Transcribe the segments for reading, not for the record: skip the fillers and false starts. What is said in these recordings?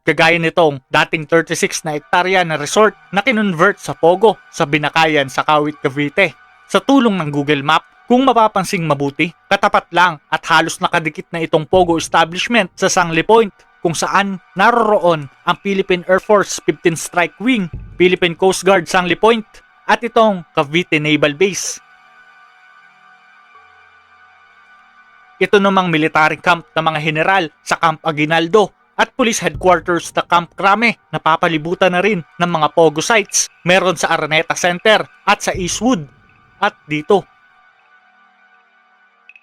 Kagaya nitong dating 36 na hektarya na resort na kinonvert sa Pogo sa Binakayan sa Kawit, Cavite. Sa tulong ng Google Map, kung mapapansing mabuti, katapat lang at halos nakadikit na itong Pogo establishment sa Sangley Point kung saan naroroon ang Philippine Air Force 15th Strike Wing, Philippine Coast Guard Sangley Point at itong Cavite Naval Base. Ito namang military camp ng mga general sa Camp Aguinaldo at police headquarters na Camp Crame na papalibutan na rin ng mga Pogo sites meron sa Araneta Center at sa Eastwood. At dito,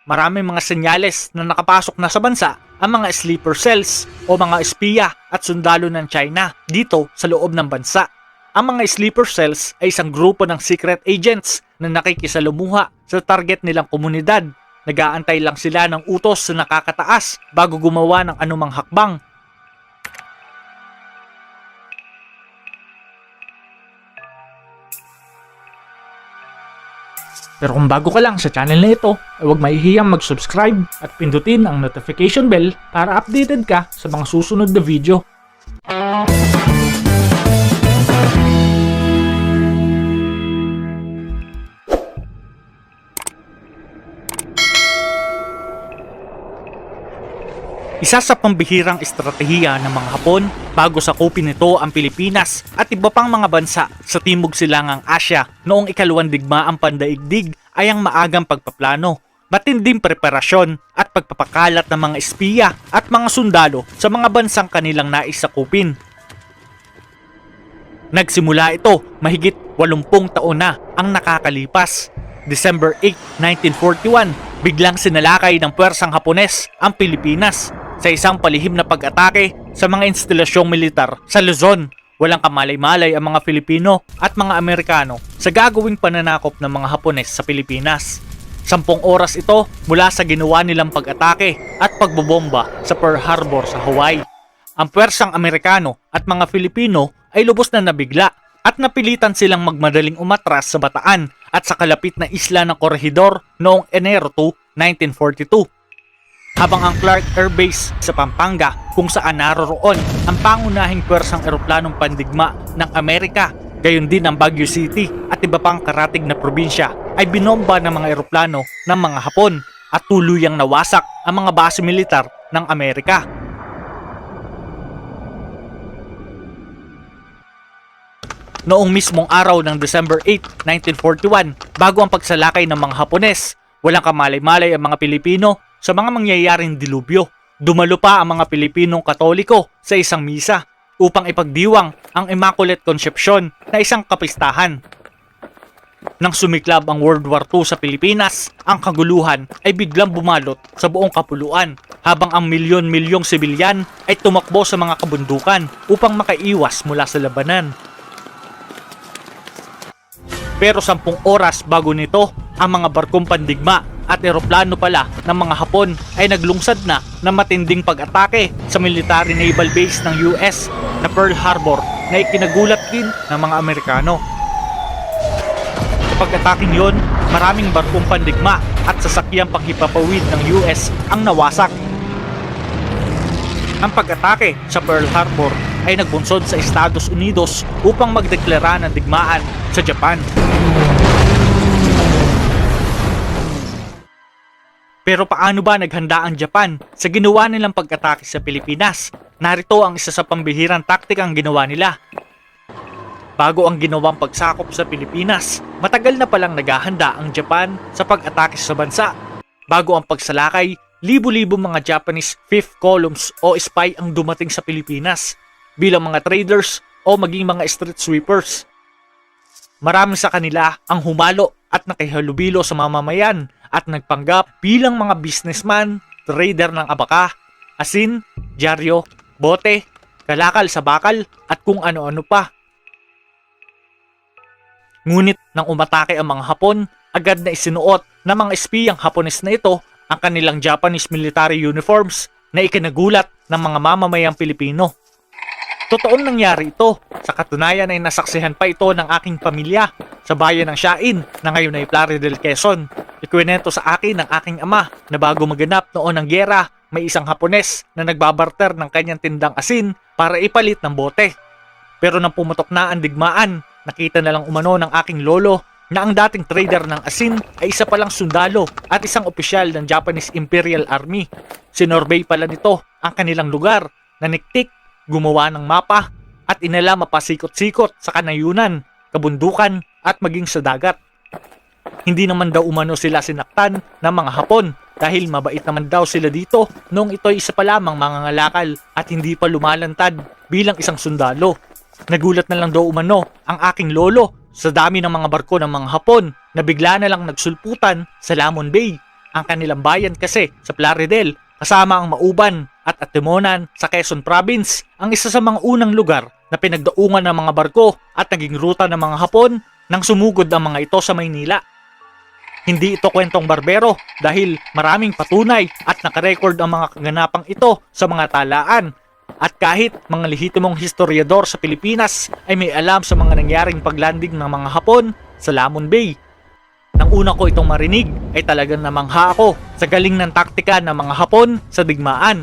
maraming mga senyales na nakapasok na sa bansa ang mga sleeper cells o mga espiya at sundalo ng China dito sa loob ng bansa. Ang mga sleeper cells ay isang grupo ng secret agents na nakikisalumuha sa target nilang komunidad. Nag-aantay lang sila ng utos na nakakataas bago gumawa ng anumang hakbang. Pero kung bago ka lang sa channel na ito, ay huwag mahihiyang mag-subscribe at pindutin ang notification bell para updated ka sa mga susunod na video. Isa sa pambihirang estratehiya ng mga Hapon bago sakupin nito ang Pilipinas at iba pang mga bansa sa Timog Silangang Asya noong ikalawang digmaang pandaigdig ay ang maagang pagpaplano, matinding preparasyon at pagpapakalat ng mga espiya at mga sundalo sa mga bansang kanilang nais sakupin. Nagsimula ito mahigit 80 taon na ang nakakalipas. December 8, 1941, biglang sinalakay ng puwersang Hapones ang Pilipinas sa isang palihim na pag-atake sa mga instalasyong militar sa Luzon. Walang kamalay-malay ang mga Filipino at mga Amerikano sa gagawing pananakop ng mga Hapones sa Pilipinas. 10 oras ito mula sa ginawa nilang pag-atake at pagbobomba sa Pearl Harbor sa Hawaii. Ang puwersang Amerikano at mga Filipino ay lubos na nabigla at napilitan silang magmadaling umatras sa Bataan at sa kalapit na isla ng Corregidor noong Enero 2, 1942. Habang ang Clark Air Base sa Pampanga kung saan naroroon ang pangunahing puwersang eroplanong pandigma ng Amerika, gayon din ang Baguio City at iba pang karatig na probinsya ay binomba ng mga eroplano ng mga Hapon at tuluyang nawasak ang mga base militar ng Amerika. Noong mismong araw ng December 8, 1941, bago ang pagsalakay ng mga Hapones, walang kamalay-malay ang mga Pilipino sa mga mangyayaring dilubyo. Dumalo pa ang mga Pilipinong Katoliko sa isang misa upang ipagdiwang ang Immaculate Conception na isang kapistahan. Nang sumiklab ang World War II sa Pilipinas, ang kaguluhan ay biglang bumalot sa buong kapuluan habang ang milyon-milyong sibilyan ay tumakbo sa mga kabundukan upang makaiwas mula sa labanan. Pero 10 oras bago nito, ang mga barkong pandigma at eroplano pala ng mga Hapon ay naglungsad na ng matinding pag-atake sa military naval base ng US na Pearl Harbor na ikinagulat din ng mga Amerikano. Sa pag-ataking yon, maraming barkong pandigma at sasakyang panghipapawid ng US ang nawasak. Ang pag-atake sa Pearl Harbor ay nagbunsod sa Estados Unidos upang magdeklara ng digmaan sa Japan. Pero paano ba naghanda ang Japan sa ginawa nilang pag-atake sa Pilipinas? Narito ang isa sa pambihirang taktikang ginawa nila. Bago ang ginawang pagsakop sa Pilipinas, matagal na palang naghahanda ang Japan sa pag-atake sa bansa. Bago ang pagsalakay, libo-libo mga Japanese fifth columns o spy ang dumating sa Pilipinas bilang mga traders o maging mga street sweepers. Marami sa kanila ang humalo at nakihalubilo sa mamamayan at nagpanggap bilang mga businessman, trader ng abaka, asin, dyaryo, bote, kalakal sa bakal at kung ano-ano pa. Ngunit nang umatake ang mga Hapon, agad na isinuot ng mga espiyang Hapones na ito ang kanilang Japanese military uniforms na ikinagulat ng mga mamamayang Pilipino. Totoong nangyari ito. Sa katunayan ay nasaksihan pa ito ng aking pamilya sa bayan ng Siain na ngayon ay Plari del Quezon. Ikwinento sa akin ng aking ama na bago maganap noon ang gyera may isang Hapones na nagbabarter ng kanyang tindang asin para ipalit ng bote. Pero nang pumutok na ang digmaan, nakita na lang umano ng aking lolo na ang dating trader ng asin ay isa palang sundalo at isang opisyal ng Japanese Imperial Army. Sinorbay pala nito ang kanilang lugar, naniktik, gumawa ng mapa at inala mapasikot-sikot sa kanayunan, kabundukan at maging sa dagat. Hindi naman daw umano sila sinaktan ng mga Hapon dahil mabait naman daw sila dito noong ito'y isa pa lamang mga ngalakal at hindi pa lumalantad bilang isang sundalo. Nagulat na lang daw umano ang aking lolo sa dami ng mga barko ng mga Hapon na bigla na lang nagsulputan sa Lamon Bay. Ang kanilang bayan kasi sa Plaridel kasama ang Mauban at Atimonan sa Quezon Province ang isa sa mga unang lugar na pinagdaungan ng mga barko at naging ruta ng mga Hapon nang sumugod ang mga ito sa Maynila. Hindi ito kwentong barbero dahil maraming patunay at nakarecord ang mga kaganapang ito sa mga talaan. At kahit mga lehitimong historiador sa Pilipinas ay may alam sa mga nangyaring paglanding ng mga Hapon sa Lamon Bay. Nang una ko itong marinig ay talagang namangha ako sa galing ng taktika ng mga Hapon sa digmaan.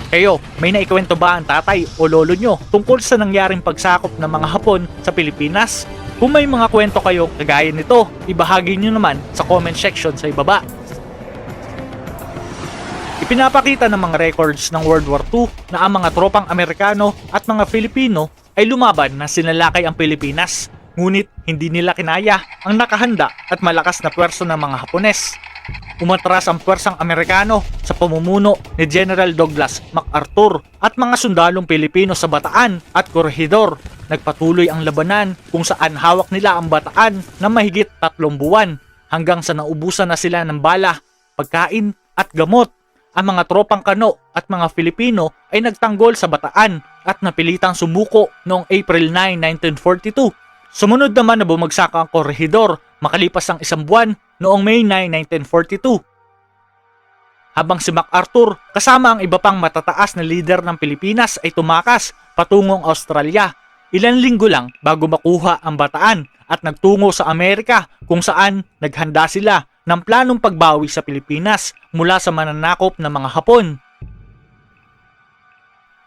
Kayo, may naikwento ba ang tatay o lolo nyo tungkol sa nangyaring pagsakop ng mga Hapon sa Pilipinas? Kung may mga kwento kayo kagaya nito, ibahagi nyo naman sa comment section sa ibaba. Ipinapakita ng mga records ng World War II na ang mga tropang Amerikano at mga Filipino ay lumaban na sinalakay ang Pilipinas. Ngunit hindi nila kinaya ang nakahanda at malakas na pwersa ng mga Hapones. Umatras ang pwersang Amerikano sa pamumuno ni General Douglas MacArthur at mga sundalong Pilipino sa Bataan at Corregidor. Nagpatuloy ang labanan kung saan hawak nila ang Bataan na mahigit 3 buwan hanggang sa naubusan na sila ng bala, pagkain at gamot. Ang mga tropang Kano at mga Filipino ay nagtanggol sa Bataan at napilitang sumuko noong April 9, 1942. Sumunod naman na bumagsak ang Corregidor makalipas ang 1 buwan noong May 9, 1942. Habang si MacArthur kasama ang iba pang matataas na lider ng Pilipinas ay tumakas patungong Australia. Ilang linggo lang bago makuha ang Bataan at nagtungo sa Amerika kung saan naghanda sila ng planong pagbawi sa Pilipinas mula sa mananakop ng mga Hapon.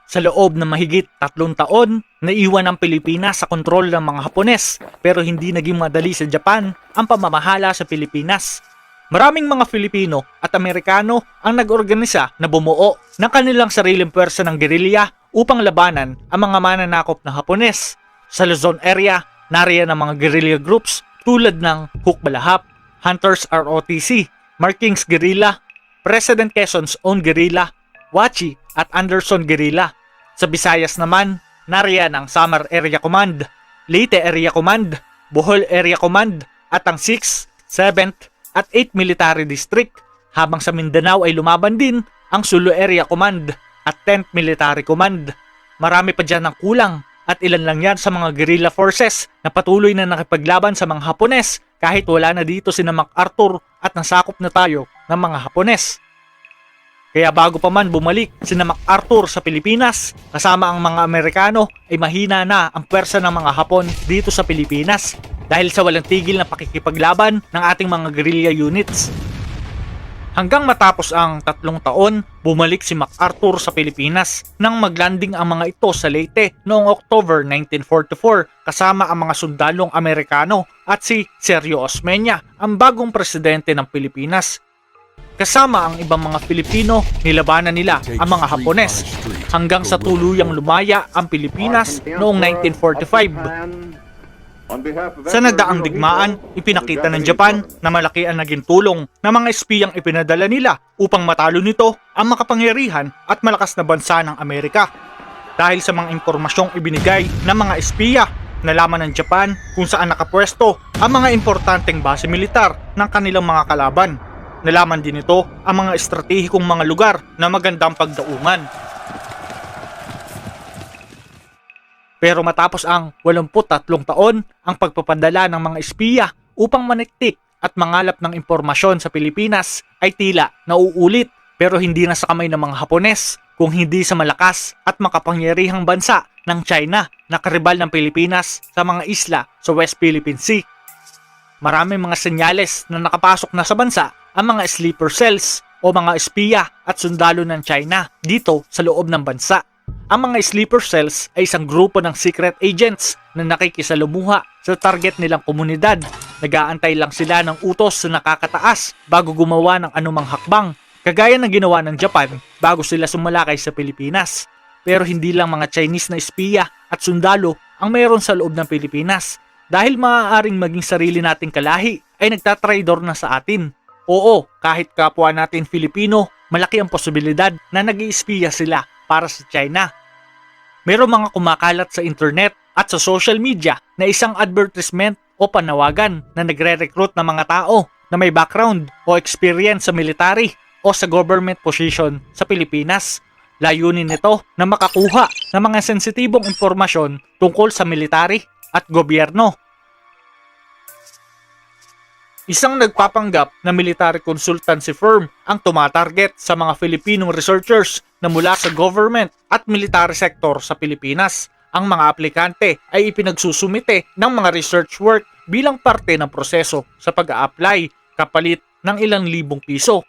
Sa loob ng mahigit 3 taon, naiwan ang Pilipinas sa kontrol ng mga Hapones pero hindi naging madali sa Japan ang pamamahala sa Pilipinas. Maraming mga Filipino at Amerikano ang nag-organisa na bumuo ng kanilang sariling pwersa ng gerilya upang labanan ang mga mananakop na Hapones. Sa Luzon area, nariyan ang mga guerrilla groups tulad ng Hukbalahap, Hunters ROTC, Markings Guerrilla, President Quezon's Own Guerrilla, Wachi at Anderson Guerrilla. Sa Visayas naman, nariyan ang Samar Area Command, Leyte Area Command, Bohol Area Command at ang 6th, 7th at 8th Military District. Habang sa Mindanao ay lumaban din ang Sulu Area Command at 10th Military Command. Marami pa dyan ang kulang at ilan lang yan sa mga guerrilla forces na patuloy na nakipaglaban sa mga Hapones kahit wala na dito sina MacArthur at nasakop na tayo ng mga Hapones. Kaya bago pa man bumalik sina MacArthur sa Pilipinas, kasama ang mga Amerikano ay mahina na ang pwersa ng mga Hapon dito sa Pilipinas dahil sa walang tigil na pakikipaglaban ng ating mga guerrilla units. Hanggang matapos ang 3 taon, bumalik si MacArthur sa Pilipinas nang maglanding ang mga ito sa Leyte noong October 1944 kasama ang mga sundalong Amerikano at si Sergio Osmeña, ang bagong presidente ng Pilipinas. Kasama ang ibang mga Pilipino, nilabanan nila ang mga Hapones hanggang sa tuluyang lumaya ang Pilipinas noong 1945. Sa nagdaang digmaan, ipinakita ng Japan na malaki ang naging tulong ng mga espiyang ipinadala nila upang matalo nito ang makapangyarihan at malakas na bansa ng Amerika. Dahil sa mga impormasyong ibinigay ng mga espiya, nalaman ng Japan kung saan nakapwesto ang mga importanteng base militar ng kanilang mga kalaban. Nalaman din ito ang mga estratehikong mga lugar na magandang pagdaungan. Pero matapos ang 83 taon, ang pagpapadala ng mga espiya upang maniktik at mangalap ng impormasyon sa Pilipinas ay tila nauulit pero hindi na sa kamay ng mga Hapones kung hindi sa malakas at makapangyarihang bansa ng China na karibal ng Pilipinas sa mga isla sa West Philippine Sea. Maraming mga senyales na nakapasok na sa bansa ang mga sleeper cells o mga espiya at sundalo ng China dito sa loob ng bansa. Ang mga sleeper cells ay isang grupo ng secret agents na nakikisalumuha sa target nilang komunidad. Nag-aantay lang sila ng utos sa nakakataas bago gumawa ng anumang hakbang, kagaya ng ginawa ng Japan bago sila sumalakay sa Pilipinas. Pero hindi lang mga Chinese na espiya at sundalo ang mayroon sa loob ng Pilipinas, dahil maaaring maging sarili nating kalahi ay nagtatraidor na sa atin. Oo, kahit kapwa natin Filipino, malaki ang posibilidad na nag-iispiya sila para sa China. Merong mga kumakalat sa internet at sa social media na isang advertisement o panawagan na nagre-recruit ng mga tao na may background o experience sa military o sa government position sa Pilipinas. Layunin nito na makakuha ng mga sensitibong impormasyon tungkol sa military at gobyerno. Isang nagpapanggap na military consultancy firm ang tumatarget sa mga Filipinong researchers na mula sa government at military sector sa Pilipinas. Ang mga aplikante ay ipinagsusumite ng mga research work bilang parte ng proseso sa pag-a-apply kapalit ng ilang libong piso.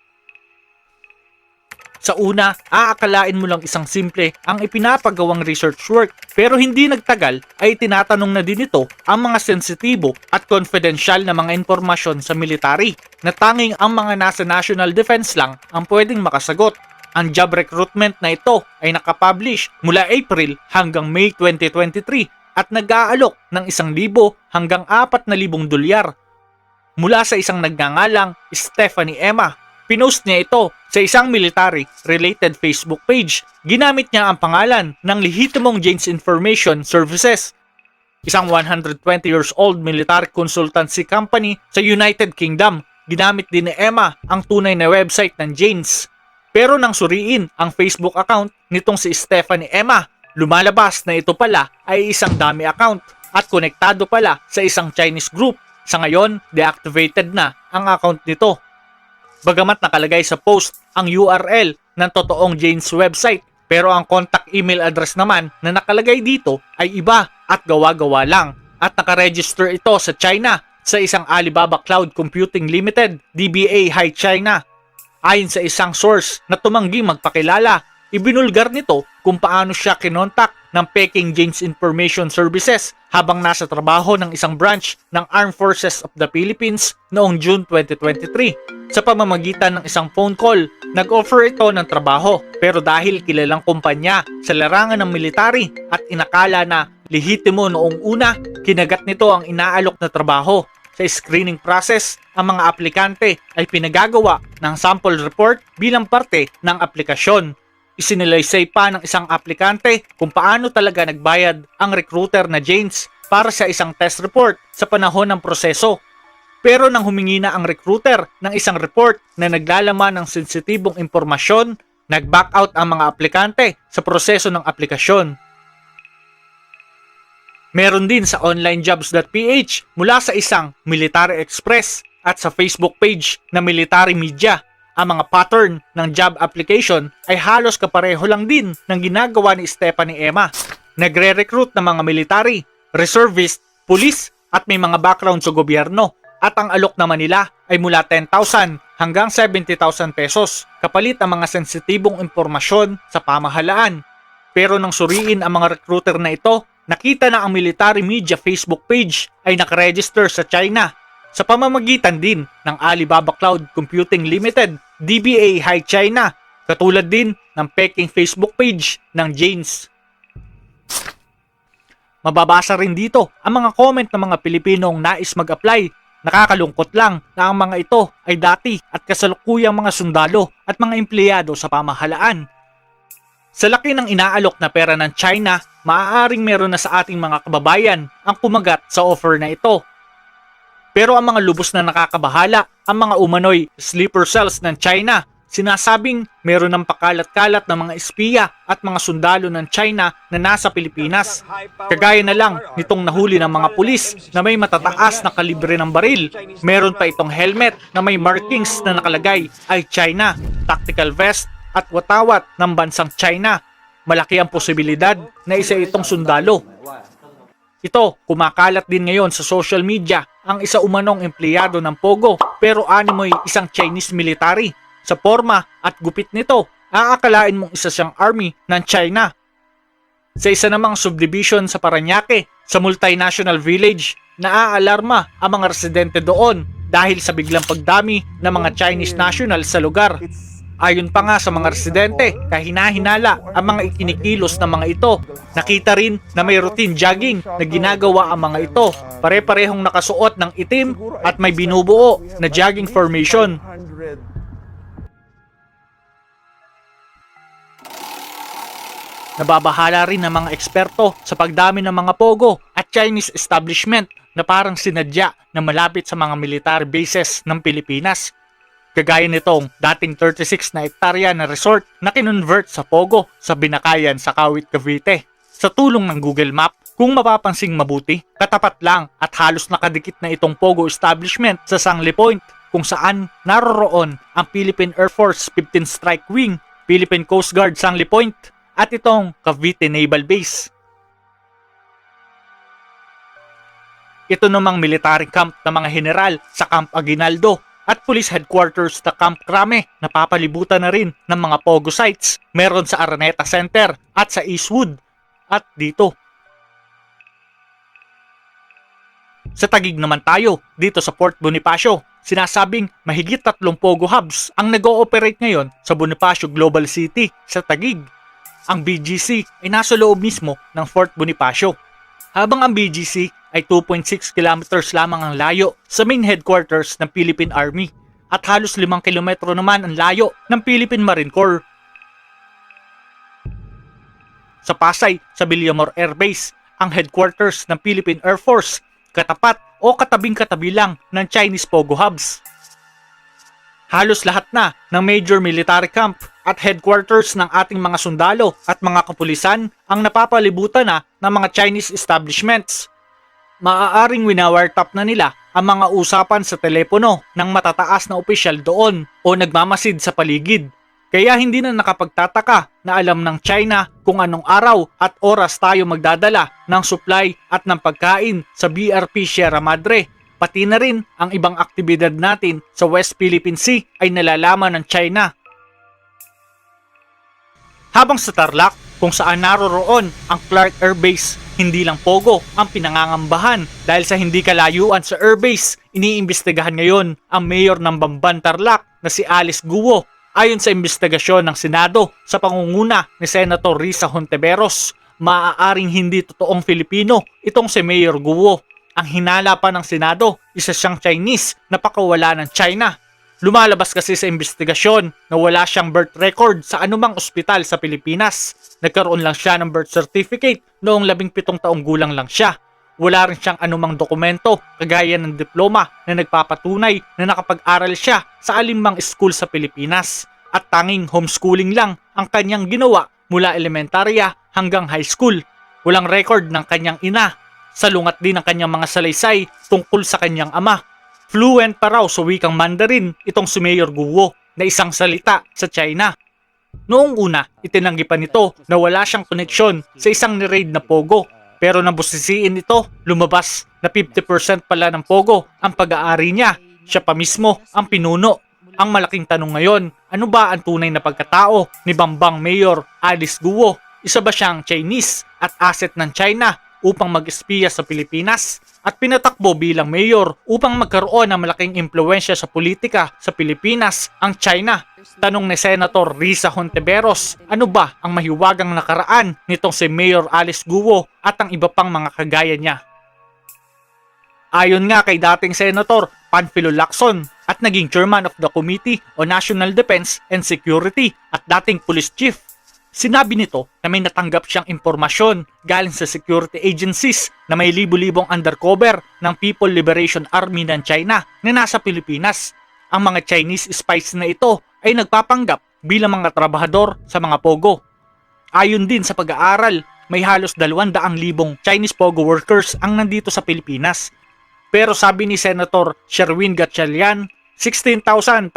Sa una, aakalain mo lang isang simple ang ipinapagawang research work, pero hindi nagtagal ay tinatanong na din ito ang mga sensitibo at confidential na mga impormasyon sa military na tanging ang mga nasa national defense lang ang pwedeng makasagot. Ang job recruitment na ito ay nakapublish mula April hanggang May 2023 at nag-aalok ng 1,000 hanggang 4,000 dolyar mula sa isang nagngangalang Stephanie Emma. Pinost niya ito sa isang military-related Facebook page. Ginamit niya ang pangalan ng lehitimong Jane's Information Services, isang 120 years old military consultancy company sa United Kingdom. Ginamit din ni Emma ang tunay na website ng Jane's. Pero nang suriin ang Facebook account nitong si Stephanie Emma, lumalabas na ito pala ay isang dummy account at konektado pala sa isang Chinese group. Sa ngayon, deactivated na ang account nito. Bagamat nakalagay sa post ang URL ng totoong Jane's website, pero ang contact email address naman na nakalagay dito ay iba at gawa-gawa lang, at nakaregister ito sa China sa isang Alibaba Cloud Computing Limited, DBA Hi China. Ayon sa isang source na tumangging magpakilala, ibinulgar nito kung paano siya kinontak ng Peking Jane's Information Services habang nasa trabaho ng isang branch ng Armed Forces of the Philippines noong June 2023. Sa pamamagitan ng isang phone call, nag-offer ito ng trabaho, pero dahil kilalang kumpanya sa larangan ng military at inakala na lehitimo noong una, kinagat nito ang inaalok na trabaho. Sa screening process, ang mga aplikante ay pinagagawa ng sample report bilang parte ng aplikasyon. Isinalaysay pa ng isang aplikante kung paano talaga nagbayad ang recruiter na Jane's para sa isang test report sa panahon ng proseso. Pero nang humingi na ang recruiter ng isang report na naglalaman ng sensitibong impormasyon, nag-back out ang mga aplikante sa proseso ng aplikasyon. Meron din sa onlinejobs.ph mula sa isang Military Express at sa Facebook page na Military Media. Ang mga pattern ng job application ay halos kapareho lang din ng ginagawa ni Stephanie Emma. Nagre-recruit ng mga military, reservist, police at may mga background sa gobyerno, at ang alok naman nila ay mula 10,000 hanggang 70,000 pesos kapalit ang mga sensitibong impormasyon sa pamahalaan. Pero nang suriin ang mga recruiter na ito, nakita na ang Military Media Facebook page ay nakaregister sa China sa pamamagitan din ng Alibaba Cloud Computing Limited, DBA Hi China, katulad din ng Peking Facebook page ng Jane's. Mababasa rin dito ang mga comment ng mga Pilipinong nais mag-apply. Nakakalungkot lang na ang mga ito ay dati at kasalukuyang mga sundalo at mga empleyado sa pamahalaan. Sa laki ng inaalok na pera ng China, maaaring meron na sa ating mga kababayan ang kumagat sa offer na ito. Pero ang mga lubos na nakakabahala, ang mga umano'y sleeper cells ng China, sinasabing meron ng pakalat-kalat ng mga espiya at mga sundalo ng China na nasa Pilipinas. Kagaya na lang nitong nahuli ng mga pulis na may matataas na kalibre ng baril. Meron pa itong helmet na may markings na nakalagay ay China, tactical vest at watawat ng bansang China. Malaki ang posibilidad na isa itong sundalo. Ito, kumakalat din ngayon sa social media ang isa umanong empleyado ng Pogo pero animoy isang Chinese military. sa forma at gupit nito, aakalain mong isa siyang army ng China. Sa isa namang subdivision sa Parañaque, sa multinational village, naaalarma ang mga residente doon dahil sa biglang pagdami ng mga Chinese national sa lugar. Ayon pa nga sa mga residente, kahina-hinala ang mga ikinikilos ng mga ito. Nakita rin na may routine jogging na ginagawa ang mga ito. Pare-parehong nakasuot ng itim at may binubuo na jogging formation. Nababahala rin ng mga eksperto sa pagdami ng mga pogo at Chinese establishment na parang sinadya na malapit sa mga military bases ng Pilipinas. Kagaya nitong dating 36 na hektarya na resort na kinonvert sa pogo sa Binakayan sa Kawit, Cavite. Sa tulong ng Google Map, kung mapapansing mabuti, katapat lang at halos nakadikit na itong pogo establishment sa Sangley Point kung saan naroroon ang Philippine Air Force 15th Strike Wing, Philippine Coast Guard Sangley Point, at itong Cavite Naval Base. Ito namang military camp ng mga general sa Camp Aguinaldo at police headquarters sa Camp Crame na papalibutan na rin ng mga pogo sites. Meron sa Araneta Center at sa Eastwood at dito. Sa Taguig naman tayo, dito sa Port Bonifacio, sinasabing mahigit 3 pogo hubs ang nag-ooperate ngayon sa Bonifacio Global City sa Taguig. Ang BGC ay nasa loob mismo ng Fort Bonifacio, habang ang BGC ay 2.6 kilometers lamang ang layo sa main headquarters ng Philippine Army at halos 5 kilometro naman ang layo ng Philippine Marine Corps. Sa Pasay, sa Villamor Air Base, ang headquarters ng Philippine Air Force, katapat o katabing-katabi lang ng Chinese pogo hubs. Halos lahat na ng major military camp at headquarters ng ating mga sundalo at mga kapulisan ang napapalibutan na ng mga Chinese establishments. Maaaring winawirtap na nila ang mga usapan sa telepono ng matataas na opisyal doon o nagmamasid sa paligid. Kaya hindi na nakapagtataka na alam ng China kung anong araw at oras tayo magdadala ng supply at ng pagkain sa BRP Sierra Madre. Pati na rin ang ibang aktibidad natin sa West Philippine Sea ay nalalaman ng China. Habang sa Tarlac, kung saan naroroon ang Clark Air Base, hindi lang pogo ang pinangangambahan dahil sa hindi kalayuan sa airbase, iniimbestigahan ngayon ang mayor ng Bamban Tarlac na si Alice Guo. Ayon sa imbestigasyon ng Senado sa pangunguna ni Senator Risa Hontiveros, maaaring hindi totoong Filipino itong si Mayor Guo. Ang hinala pa ng Senado, isa siyang Chinese na pakawala ng China. Lumalabas kasi sa imbestigasyon na wala siyang birth record sa anumang ospital sa Pilipinas. Nagkaroon lang siya ng birth certificate noong 17 taong gulang lang siya. Wala rin siyang anumang dokumento kagaya ng diploma na nagpapatunay na nakapag-aral siya sa alinmang school sa Pilipinas. At tanging homeschooling lang ang kanyang ginawa mula elementarya hanggang high school. Walang record ng kanyang ina. Salungat din ang kanyang mga salaysay tungkol sa kanyang ama. Fluent pa raw sa wikang Mandarin itong si Mayor Guo na isang salita sa China. Noong una, itinanggi pa nito na wala siyang koneksyon sa isang ni-raid na pogo. Pero nang busisiin ito, lumabas na 50% pala ng pogo ang pag-aari niya. Siya pa mismo ang pinuno. Ang malaking tanong ngayon, ano ba ang tunay na pagkatao ni Bambang Mayor Alice Guo? Isa ba siyang Chinese at asset ng China upang mag-espiya sa Pilipinas at pinatakbo bilang mayor upang magkaroon ng malaking impluwensya sa politika sa Pilipinas ang China? Tanong ni Senator Risa Hontiveros, ano ba ang mahiwagang nakaraan nitong si Mayor Alice Guo at ang iba pang mga kagaya niya? Ayon nga kay dating Senator Panfilo Lacson at naging chairman of the Committee on National Defense and Security at dating police chief, sinabi nito na may natanggap siyang impormasyon galing sa security agencies na may libu-libong undercover ng People Liberation Army ng China na nasa Pilipinas. Ang mga Chinese spies na ito ay nagpapanggap bilang mga trabahador sa mga pogo. Ayon din sa pag-aaral, may halos 200,000 Chinese pogo workers ang nandito sa Pilipinas. Pero sabi ni Senator Sherwin Gatchalian, 16,500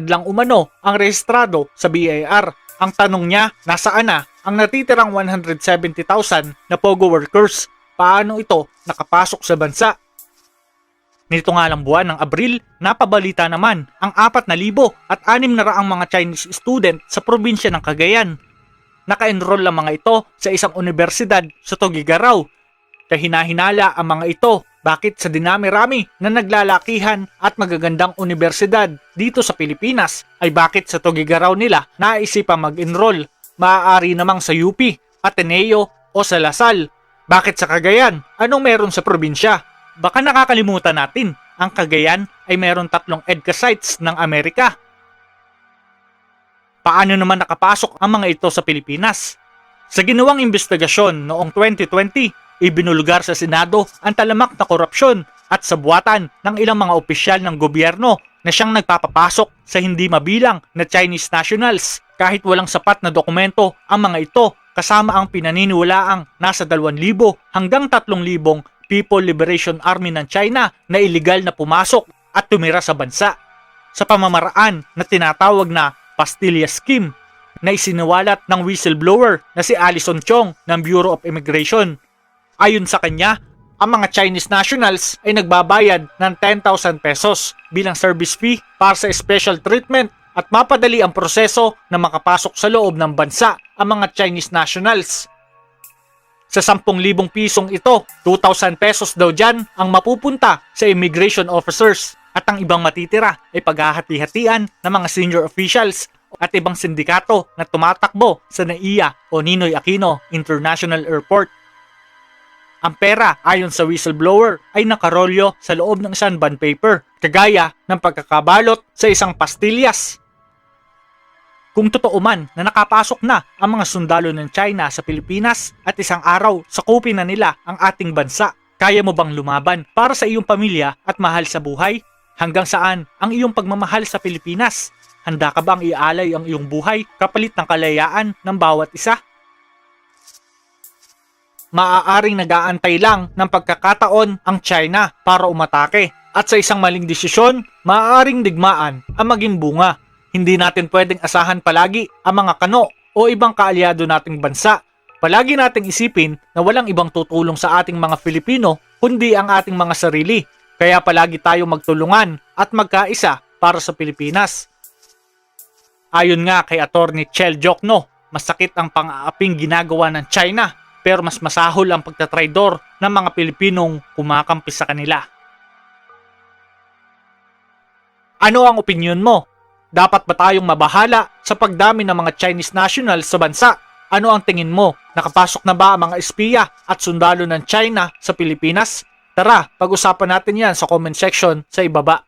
lang umano ang rehistrado sa BIR. Ang tanong niya, nasaan na ang natitirang 170,000 na pogo workers? Paano ito nakapasok sa bansa? Nito nga lang buwan ng Abril, napabalita naman ang 4,600 mga Chinese student sa probinsya ng Cagayan. Naka-enroll ang mga ito sa isang universidad sa Tuguegarao. Kahina-hinala ang mga ito bakit sa dinami-rami na naglalakihan at magagandang universidad dito sa Pilipinas ay bakit sa Tuguegarao nila naisipang mag-enroll. Maaari namang sa UP, Ateneo o sa Lasal. Bakit sa Cagayan? Anong meron sa probinsya? Baka nakakalimutan natin, ang Cagayan ay meron 3 EDCA sites ng Amerika. Paano naman nakapasok ang mga ito sa Pilipinas? Sa ginawang investigasyon noong 2020, ibinulgar sa Senado ang talamak na korupsyon at sabuatan ng ilang mga opisyal ng gobyerno na siyang nagpapapasok sa hindi mabilang na Chinese nationals kahit walang sapat na dokumento ang mga ito kasama ang pinaniniwalaang nasa 2,000 hanggang 3,000 People Liberation Army ng China na iligal na pumasok at tumira sa bansa sa pamamaraan na tinatawag na Pastilla Scheme na isiniwalat ng whistleblower na si Alison Chong ng Bureau of Immigration. Ayon sa kanya, ang mga Chinese nationals ay nagbabayad ng 10,000 pesos bilang service fee para sa special treatment at mapadali ang proseso na makapasok sa loob ng bansa ang mga Chinese nationals. Sa 10,000 pisong ito, 2,000 pesos daw dyan ang mapupunta sa immigration officers at ang ibang matitira ay paghahati-hatian ng mga senior officials at ibang sindikato na tumatakbo sa NAIA o Ninoy Aquino International Airport. Ang pera ayon sa whistleblower ay nakarolyo sa loob ng isang bond paper, kagaya ng pagkakabalot sa isang pastillas. Kung totoo man na nakapasok na ang mga sundalo ng China sa Pilipinas at isang araw sakupin na nila ang ating bansa, kaya mo bang lumaban para sa iyong pamilya at mahal sa buhay? Hanggang saan ang iyong pagmamahal sa Pilipinas? Handa ka bang ialay ang iyong buhay kapalit ng kalayaan ng bawat isa? Maaaring nag-aantay lang ng pagkakataon ang China para umatake at sa isang maling desisyon, maaaring digmaan ang maging bunga. Hindi natin pwedeng asahan palagi ang mga kano o ibang kaalyado nating bansa. Palagi nating isipin na walang ibang tutulong sa ating mga Filipino kundi ang ating mga sarili. Kaya palagi tayo magtulungan at magkaisa para sa Pilipinas. Ayon nga kay Attorney Chel Jokno, masakit ang pang-aaping ginagawa ng China pero mas masahol ang pagtatraidor ng mga Pilipinong kumakampi sa kanila. Ano ang opinyon mo? Dapat ba tayong mabahala sa pagdami ng mga Chinese nationals sa bansa? Ano ang tingin mo? Nakapasok na ba ang mga espiya at sundalo ng China sa Pilipinas? Tara, pag-usapan natin yan sa comment section sa ibaba.